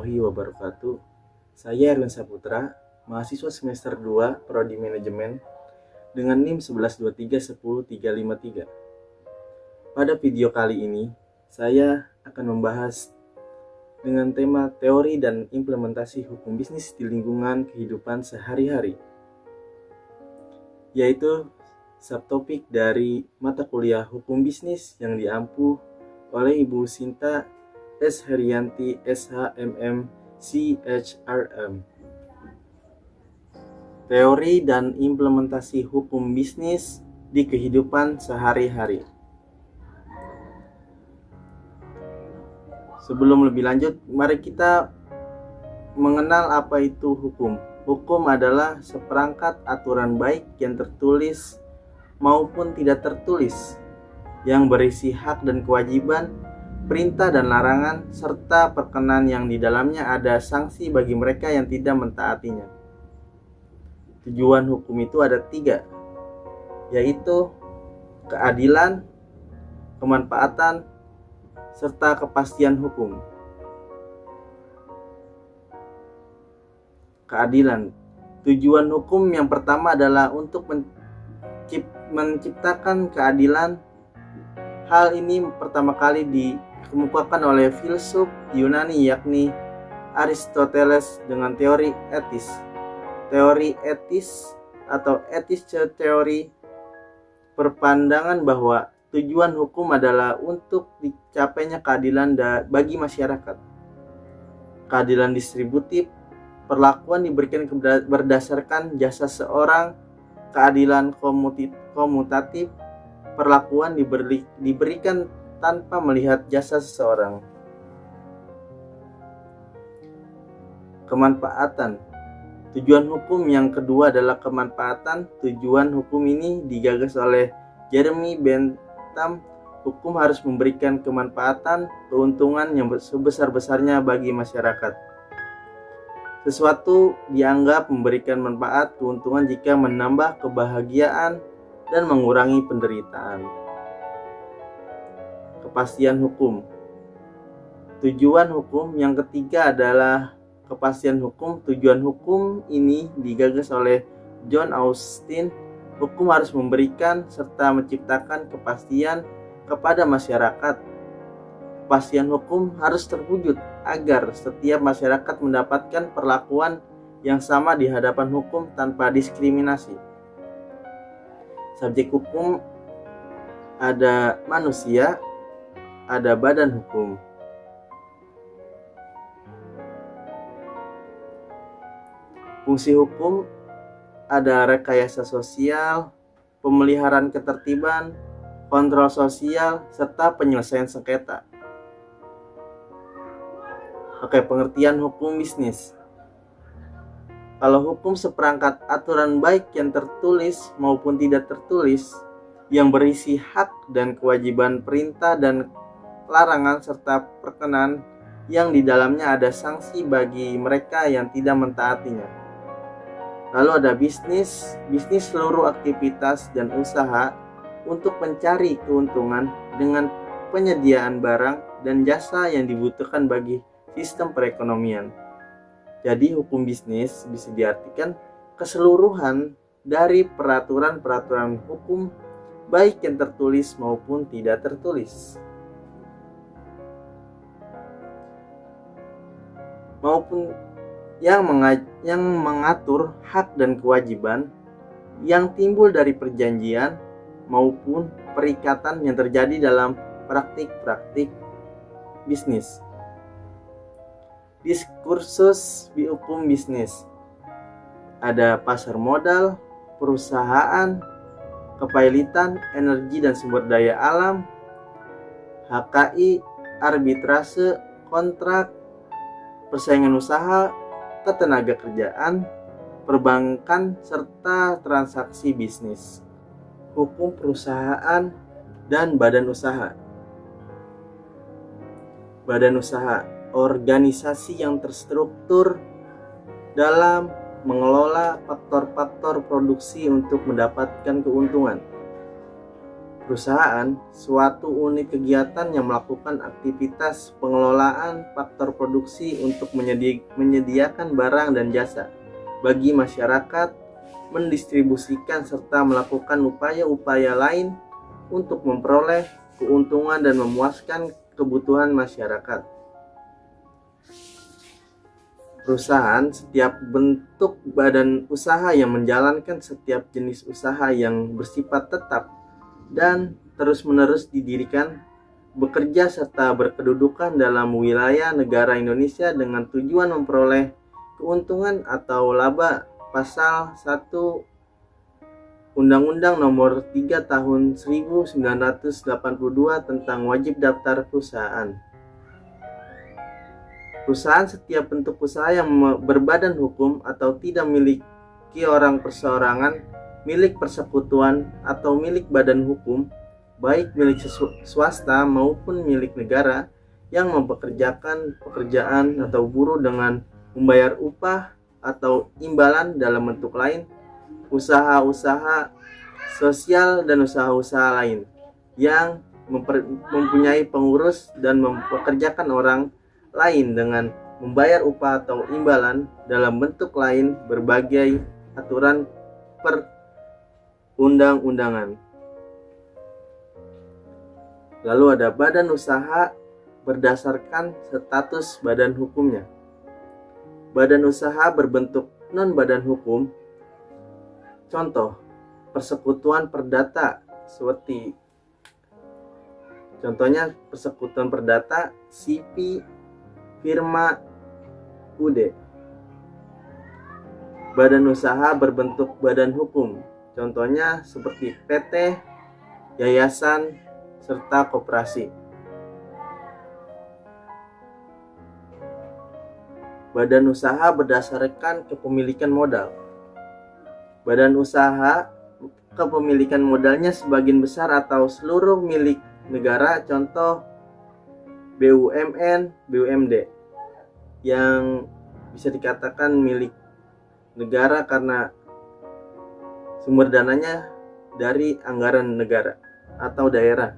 warahmatullahi wabarakatuh. Saya Erwin Saputra, mahasiswa semester 2 Prodi Manajemen dengan NIM 1123100353. Pada video kali ini, saya akan membahas dengan tema teori dan implementasi hukum bisnis di lingkungan kehidupan sehari-hari, yaitu subtopik dari mata kuliah hukum bisnis yang diampu oleh Ibu Sinta S. Herianti SHMM CHRM. Teori dan implementasi hukum bisnis di kehidupan sehari-hari. Sebelum lebih lanjut, mari kita mengenal apa itu hukum. Hukum adalah seperangkat aturan baik yang tertulis maupun tidak tertulis, yang berisi hak dan kewajiban, perintah dan larangan, serta perkenan yang di dalamnya ada sanksi bagi mereka yang tidak mentaatinya. Tujuan hukum itu ada 3, yaitu keadilan, kemanfaatan, serta kepastian hukum. Keadilan. Tujuan hukum yang pertama adalah untuk menciptakan keadilan. Hal ini pertama kali dikemukakan oleh filsuf Yunani yakni Aristoteles dengan teori etis. Teori etis atau ethical theory berpandangan bahwa tujuan hukum adalah untuk dicapainya keadilan bagi masyarakat. Keadilan distributif, perlakuan diberikan berdasarkan jasa seorang. Keadilan komutatif, perlakuan diberikan tanpa melihat jasa seseorang. Kemanfaatan. Tujuan hukum yang kedua adalah kemanfaatan. Tujuan hukum ini digagas oleh Jeremy Bentham. Hukum harus memberikan kemanfaatan, keuntungan yang sebesar-besarnya bagi masyarakat. Sesuatu dianggap memberikan manfaat, keuntungan jika menambah kebahagiaan dan mengurangi penderitaan. Kepastian hukum. Tujuan hukum yang ketiga adalah kepastian hukum. Tujuan hukum ini digagas oleh John Austin. Hukum harus memberikan serta menciptakan kepastian kepada masyarakat. Kepastian hukum harus terwujud agar setiap masyarakat mendapatkan perlakuan yang sama di hadapan hukum tanpa diskriminasi. Subjek hukum ada manusia, ada badan hukum. Fungsi hukum ada rekayasa sosial, pemeliharaan ketertiban, kontrol sosial, serta penyelesaian sengketa. Oke, pengertian hukum bisnis. Kalau hukum seperangkat aturan baik yang tertulis maupun tidak tertulis, yang berisi hak dan kewajiban, perintah dan larangan, serta perkenan yang di dalamnya ada sanksi bagi mereka yang tidak mentaatinya. Lalu ada bisnis. Bisnis seluruh aktivitas dan usaha untuk mencari keuntungan dengan penyediaan barang dan jasa yang dibutuhkan bagi sistem perekonomian. Jadi hukum bisnis bisa diartikan keseluruhan dari peraturan-peraturan hukum baik yang tertulis maupun tidak tertulis, maupun yang mengatur hak dan kewajiban yang timbul dari perjanjian maupun perikatan yang terjadi dalam praktik-praktik bisnis. Diskursus di hukum bisnis. Ada pasar modal, perusahaan, kepailitan, energi dan sumber daya alam, HKI, arbitrase, kontrak, persaingan usaha, ketenaga kerjaan, perbankan, serta transaksi bisnis. Hukum perusahaan dan badan usaha. Badan usaha, organisasi yang terstruktur dalam mengelola faktor-faktor produksi untuk mendapatkan keuntungan. Perusahaan, suatu unit kegiatan yang melakukan aktivitas pengelolaan faktor produksi untuk menyediakan barang dan jasa bagi masyarakat, mendistribusikan serta melakukan upaya-upaya lain untuk memperoleh keuntungan dan memuaskan kebutuhan masyarakat. Perusahaan, setiap bentuk badan usaha yang menjalankan setiap jenis usaha yang bersifat tetap dan terus-menerus didirikan, bekerja serta berkedudukan dalam wilayah negara Indonesia dengan tujuan memperoleh keuntungan atau laba. Pasal 1 Undang-Undang Nomor 3 Tahun 1982 tentang wajib daftar perusahaan. Perusahaan, setiap bentuk usaha yang berbadan hukum atau tidak memiliki orang perseorangan, milik persekutuan atau milik badan hukum, baik milik swasta maupun milik negara, yang mempekerjakan pekerjaan atau buruh dengan membayar upah atau imbalan dalam bentuk lain, usaha-usaha sosial dan usaha-usaha lain yang mempunyai pengurus dan mempekerjakan orang lain dengan membayar upah atau imbalan dalam bentuk lain berbagai aturan perundang-undangan. Lalu ada badan usaha berdasarkan status badan hukumnya. Badan usaha berbentuk non-badan hukum, contoh persekutuan perdata, seperti contohnya persekutuan perdata CP Firma UD. Badan usaha berbentuk badan hukum, contohnya seperti PT, yayasan, serta koperasi. Badan usaha berdasarkan kepemilikan modal. Badan usaha kepemilikan modalnya sebagian besar atau seluruh milik negara, contoh BUMN, BUMD, yang bisa dikatakan milik negara karena sumber dananya dari anggaran negara atau daerah.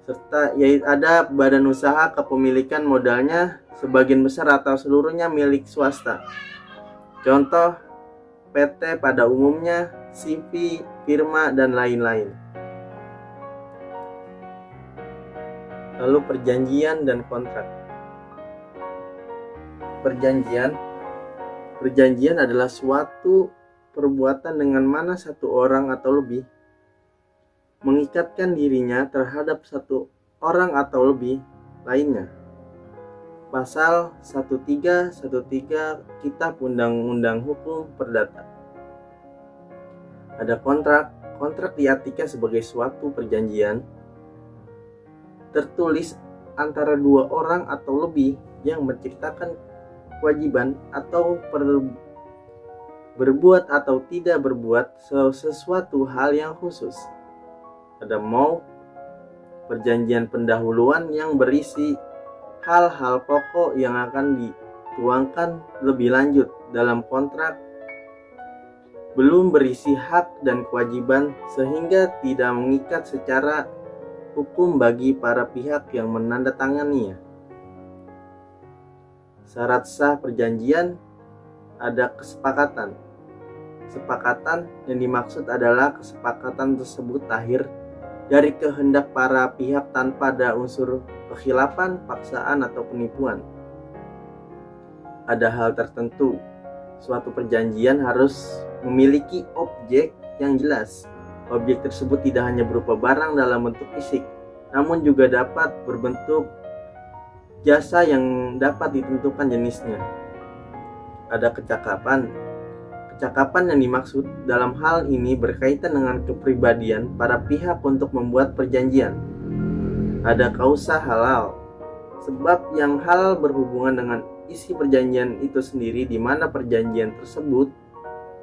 Serta yaitu ada badan usaha kepemilikan modalnya sebagian besar atau seluruhnya milik swasta, contoh PT pada umumnya, CV, firma, dan lain-lain. Lalu perjanjian dan kontrak. Perjanjian adalah suatu perbuatan dengan mana satu orang atau lebih mengikatkan dirinya terhadap satu orang atau lebih lainnya. Pasal 1313 Kitab Undang-Undang Hukum Perdata. Ada kontrak. Kontrak diartikan sebagai suatu perjanjian tertulis antara dua orang atau lebih yang menciptakan kewajiban atau berbuat atau tidak berbuat sesuatu hal yang khusus. Ada mau perjanjian pendahuluan yang berisi hal-hal pokok yang akan dituangkan lebih lanjut dalam kontrak, belum berisi hak dan kewajiban sehingga tidak mengikat secara hukum bagi para pihak yang menandatanganinya. Syarat sah perjanjian ada kesepakatan. Kesepakatan yang dimaksud adalah kesepakatan tersebut lahir dari kehendak para pihak tanpa ada unsur kekhilafan, paksaan, atau penipuan. Ada hal tertentu. Suatu perjanjian harus memiliki objek yang jelas. Objek tersebut tidak hanya berupa barang dalam bentuk fisik, namun juga dapat berbentuk jasa yang dapat ditentukan jenisnya. Ada kecakapan. Kecakapan yang dimaksud dalam hal ini berkaitan dengan kepribadian para pihak untuk membuat perjanjian. Ada kausa halal. Sebab yang halal berhubungan dengan isi perjanjian itu sendiri, di mana perjanjian tersebut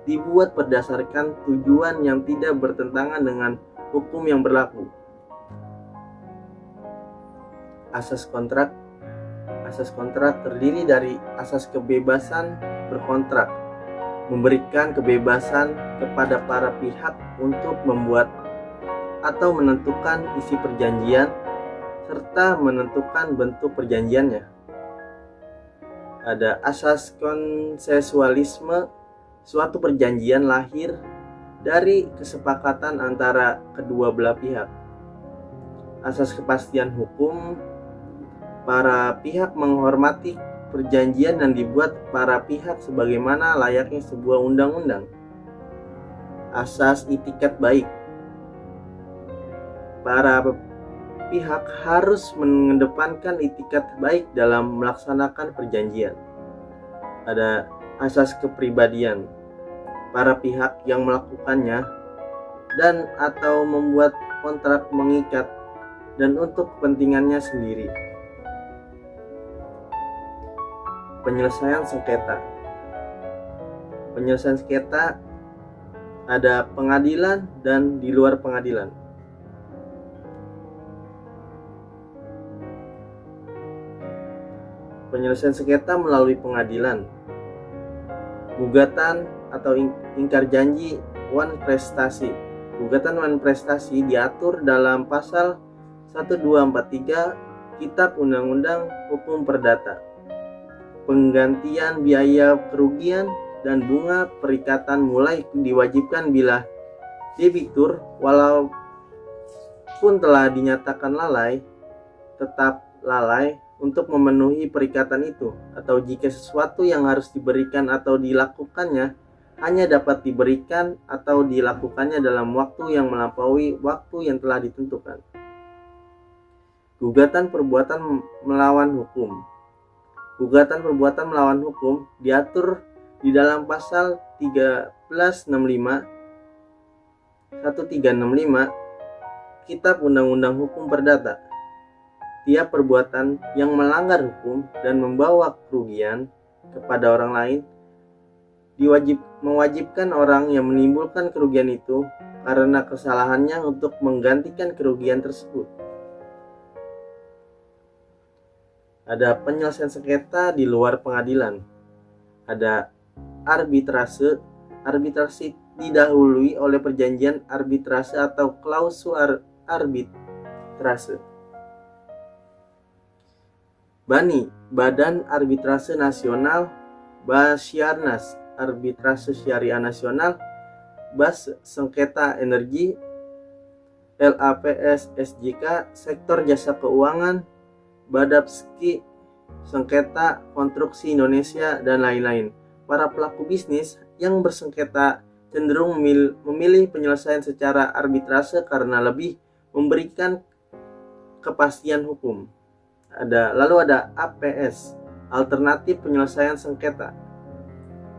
dibuat berdasarkan tujuan yang tidak bertentangan dengan hukum yang berlaku. Asas kontrak. Asas kontrak terdiri dari asas kebebasan berkontrak, memberikan kebebasan kepada para pihak untuk membuat atau menentukan isi perjanjian serta menentukan bentuk perjanjiannya. Ada asas konsensualisme. Suatu perjanjian lahir dari kesepakatan antara kedua belah pihak. Asas kepastian hukum. Para pihak menghormati perjanjian dan dibuat para pihak sebagaimana layaknya sebuah undang-undang. Asas itikat baik. Para pihak harus mengedepankan itikat baik dalam melaksanakan perjanjian. Ada asas kepribadian. Para pihak yang melakukannya dan atau membuat kontrak mengikat dan untuk kepentingannya sendiri. Penyelesaian sengketa. Penyelesaian sengketa ada pengadilan dan di luar pengadilan. Penyelesaian sengketa melalui pengadilan. Gugatan atau ingkar janji wan prestasi. Gugatan wan prestasi diatur dalam pasal 1243 Kitab Undang-Undang Hukum Perdata. Penggantian biaya kerugian dan bunga perikatan mulai diwajibkan bila debitur walaupun telah dinyatakan lalai tetap lalai untuk memenuhi perikatan itu, atau jika sesuatu yang harus diberikan atau dilakukannya hanya dapat diberikan atau dilakukannya dalam waktu yang melampaui waktu yang telah ditentukan. Gugatan perbuatan melawan hukum. Gugatan perbuatan melawan hukum diatur di dalam pasal 1365 Kitab Undang-Undang Hukum Perdata. Tiap perbuatan yang melanggar hukum dan membawa kerugian kepada orang lain mewajibkan orang yang menimbulkan kerugian itu karena kesalahannya untuk menggantikan kerugian tersebut. Ada penyelesaian sengketa di luar pengadilan. Ada arbitrase. Arbitrase didahului oleh perjanjian arbitrase atau klausul arbitrase. BANI, Badan Arbitrase Nasional, Basarnas, Arbitrase Syariah Nasional, Bas Sengketa Energi, LAPS SJK, Sektor Jasa Keuangan, Badapski, Sengketa Konstruksi Indonesia, dan lain-lain. Para pelaku bisnis yang bersengketa cenderung memilih penyelesaian secara arbitrase karena lebih memberikan kepastian hukum. Lalu ada APS, alternatif penyelesaian sengketa.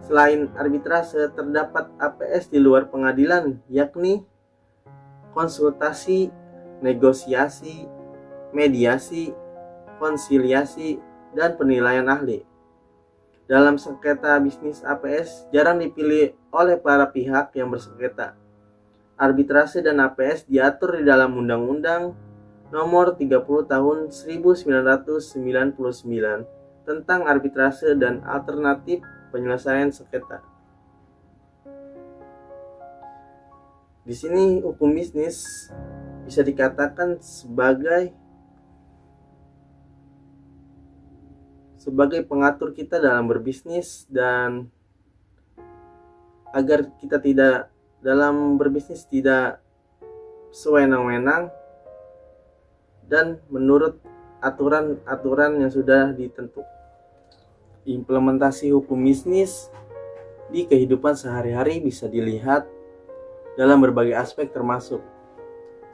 Selain arbitrase, terdapat APS di luar pengadilan, yakni konsultasi, negosiasi, mediasi, konsiliasi, dan penilaian ahli. Dalam sengketa bisnis, APS jarang dipilih oleh para pihak yang bersengketa. Arbitrase dan APS diatur di dalam Undang-Undang Nomor 30 Tahun 1999 tentang arbitrase dan alternatif penyelesaian sengketa. Di sini hukum bisnis bisa dikatakan sebagai pengatur kita dalam berbisnis, dan agar kita tidak dalam berbisnis tidak sewenang-wenang dan menurut aturan-aturan yang sudah ditentukan. Implementasi hukum bisnis di kehidupan sehari-hari bisa dilihat dalam berbagai aspek, termasuk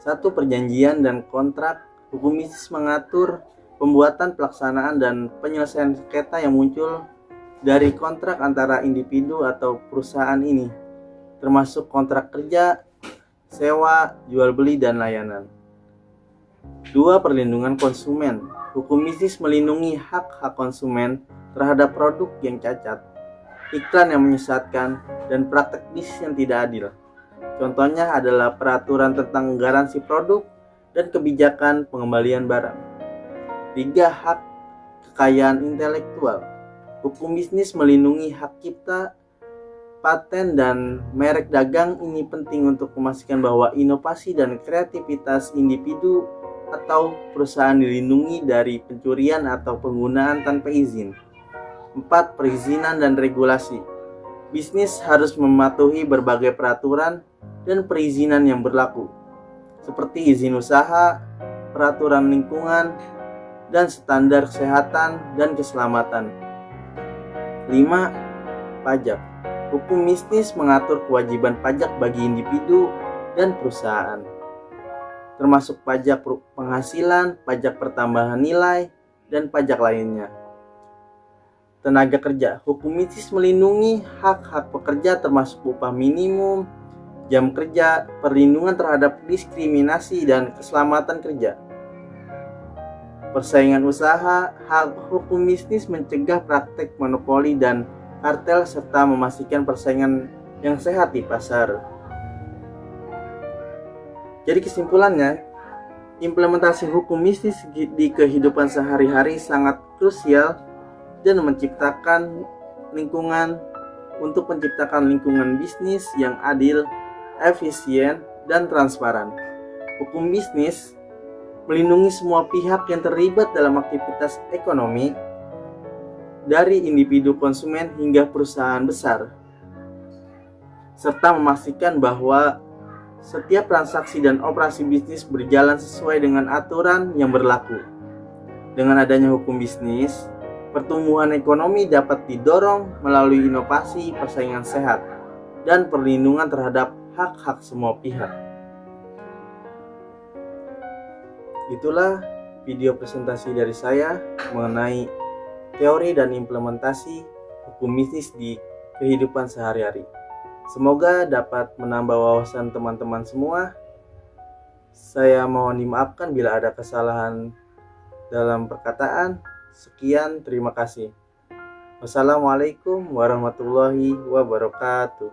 1. Perjanjian dan kontrak. Hukum bisnis mengatur pembuatan, pelaksanaan, dan penyelesaian sengketa yang muncul dari kontrak antara individu atau perusahaan ini, termasuk kontrak kerja, sewa, jual beli, dan layanan. 2. Perlindungan konsumen. Hukum bisnis melindungi hak-hak konsumen terhadap produk yang cacat, iklan yang menyesatkan, dan praktek bisnis yang tidak adil. Contohnya adalah peraturan tentang garansi produk dan kebijakan pengembalian barang. 3. Hak kekayaan intelektual. Hukum bisnis melindungi hak cipta paten dan merek dagang ini penting untuk memastikan bahwa inovasi dan kreativitas individu atau perusahaan dilindungi dari pencurian atau penggunaan tanpa izin. 4. Perizinan dan regulasi. Bisnis harus mematuhi berbagai peraturan dan perizinan yang berlaku, seperti izin usaha, peraturan lingkungan, dan standar kesehatan dan keselamatan. 5. Pajak. Hukum bisnis mengatur kewajiban pajak bagi individu dan perusahaan, termasuk pajak penghasilan, pajak pertambahan nilai, dan pajak lainnya. Tenaga kerja. Hukum bisnis melindungi hak-hak pekerja termasuk upah minimum, jam kerja, perlindungan terhadap diskriminasi, dan keselamatan kerja. Persaingan usaha. Hukum bisnis mencegah praktek monopoli dan kartel serta memastikan persaingan yang sehat di pasar. Jadi kesimpulannya, implementasi hukum bisnis di kehidupan sehari-hari sangat krusial dan menciptakan lingkungan bisnis yang adil, efisien, dan transparan. Hukum bisnis melindungi semua pihak yang terlibat dalam aktivitas ekonomi, dari individu konsumen hingga perusahaan besar, serta memastikan bahwa setiap transaksi dan operasi bisnis berjalan sesuai dengan aturan yang berlaku. Dengan adanya hukum bisnis, pertumbuhan ekonomi dapat didorong melalui inovasi, persaingan sehat, dan perlindungan terhadap hak-hak semua pihak. Itulah video presentasi dari saya mengenai teori dan implementasi hukum bisnis di kehidupan sehari-hari. Semoga dapat menambah wawasan teman-teman semua. Saya mohon dimaafkan bila ada kesalahan dalam perkataan. Sekian, terima kasih. Wassalamualaikum warahmatullahi wabarakatuh.